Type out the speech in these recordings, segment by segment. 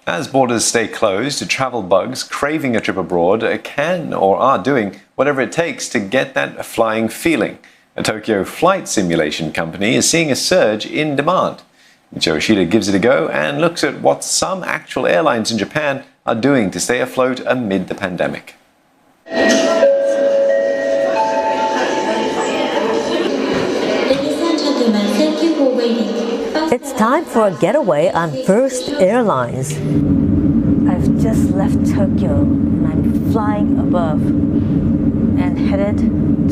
As borders stay closed, travel bugs craving a trip abroad can or are doing whatever it takes to get that flying feeling. A Tokyo flight simulation company is seeing a surge in demand. Michiyo Ishida gives it a go and looks at what some actual airlines in Japan are doing to stay afloat amid the pandemic. It's time for a getaway on First Airlines. I've just left Tokyo and I'm flying above and headed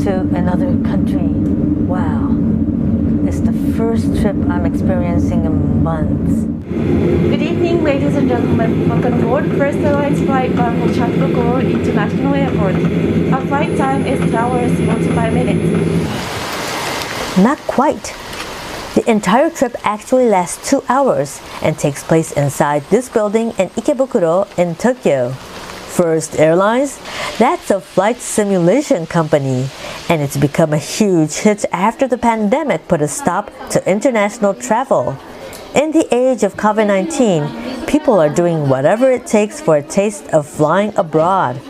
to another country. Wow, it's the first trip I'm experiencing in months. Good evening, ladies and gentlemen. Welcome aboard First Airlines flight bound for Charles International Airport. Our flight time is 2 hours 45 minutes. Not quite. The entire trip actually lasts 2 hours and takes place inside this building in Ikebukuro in Tokyo. First Airlines? That's a flight simulation company, and it's become a huge hit after the pandemic put a stop to international travel. In the age of COVID-19, people are doing whatever it takes for a taste of flying abroad.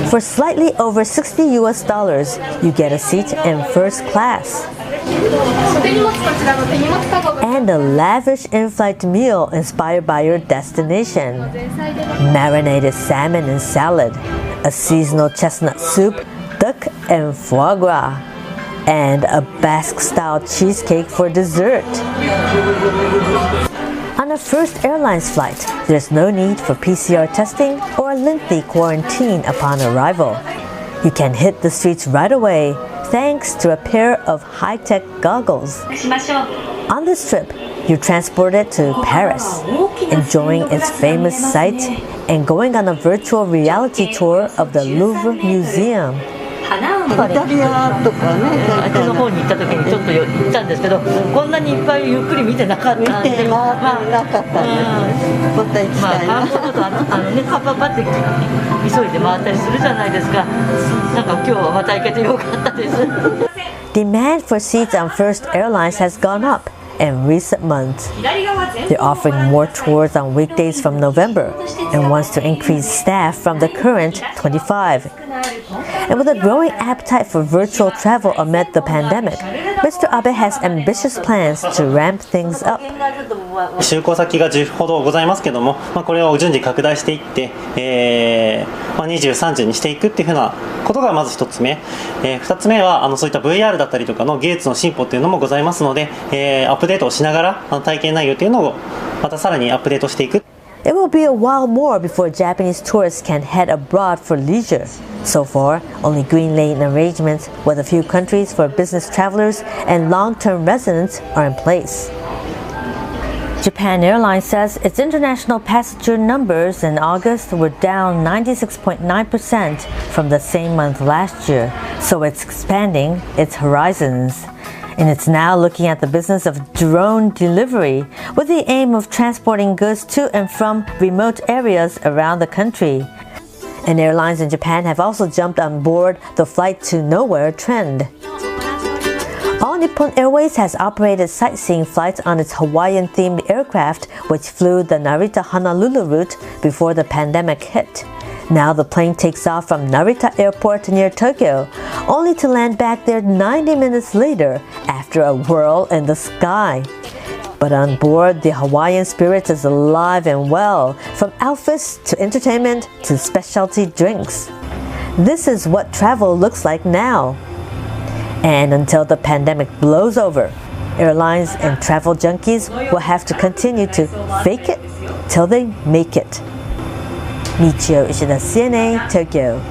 For slightly over $60 US, you get a seat in first class. And a lavish in-flight meal inspired by your destination. Marinated salmon and salad, a seasonal chestnut soup, duck and foie gras, and a Basque-style cheesecake for dessert. On a First Airlines flight, there's no need for PCR testing or a lengthy quarantine upon arrival. You can hit the streets right away thanks to a pair of high-tech goggles. On this trip, you're transported to Paris, enjoying its famous sights and going on a virtual reality tour of the Louvre Museum. イタリアとかね、あっちの方に行った時にちょっと行ったんですけど、こんなにいっぱいゆっくり見てなかったんで、見てなかったんで、また行きたいな。パッパって急いで回ったりするじゃないですか。なんか今日はまた行けてよかったです。Demand for seats on First Airlines has gone up in recent months. They're offering more tours on weekdays from November and wants to increase staff from the current 25. And with a growing appetite for virtual travel amid the pandemic, Mr. Abe has ambitious plans to ramp things up. 就航先が10ほどございますけども、これを順次拡大していって、23時にしていくっていうふうなことがまず1つ目。2つ目はそういった VR だったりとかの技術の進歩っていうのもございますので、アップデートをしながら体験内容というのをまたさらにアップデートしていく。It will be a while more before Japanese tourists can head abroad for leisure. So far, only green lane arrangements with a few countries for business travelers and long-term residents are in place. Japan Airlines says its international passenger numbers in August were down 96.9% from the same month last year, so it's expanding its horizons. And it's now looking at the business of drone delivery with the aim of transporting goods to and from remote areas around the country. And airlines in Japan have also jumped on board the flight to nowhere trend. All Nippon Airways has operated sightseeing flights on its Hawaiian-themed aircraft, which flew the Narita-Honolulu route before the pandemic hit. Now the plane takes off from Narita Airport near Tokyo, only to land back there 90 minutes later after a whirl in the sky. But on board, the Hawaiian spirit is alive and well, from outfits to entertainment to specialty drinks. This is what travel looks like now. And until the pandemic blows over, airlines and travel junkies will have to continue to fake it till they make it. Michiyo, Ishida, CNA, Tokyo.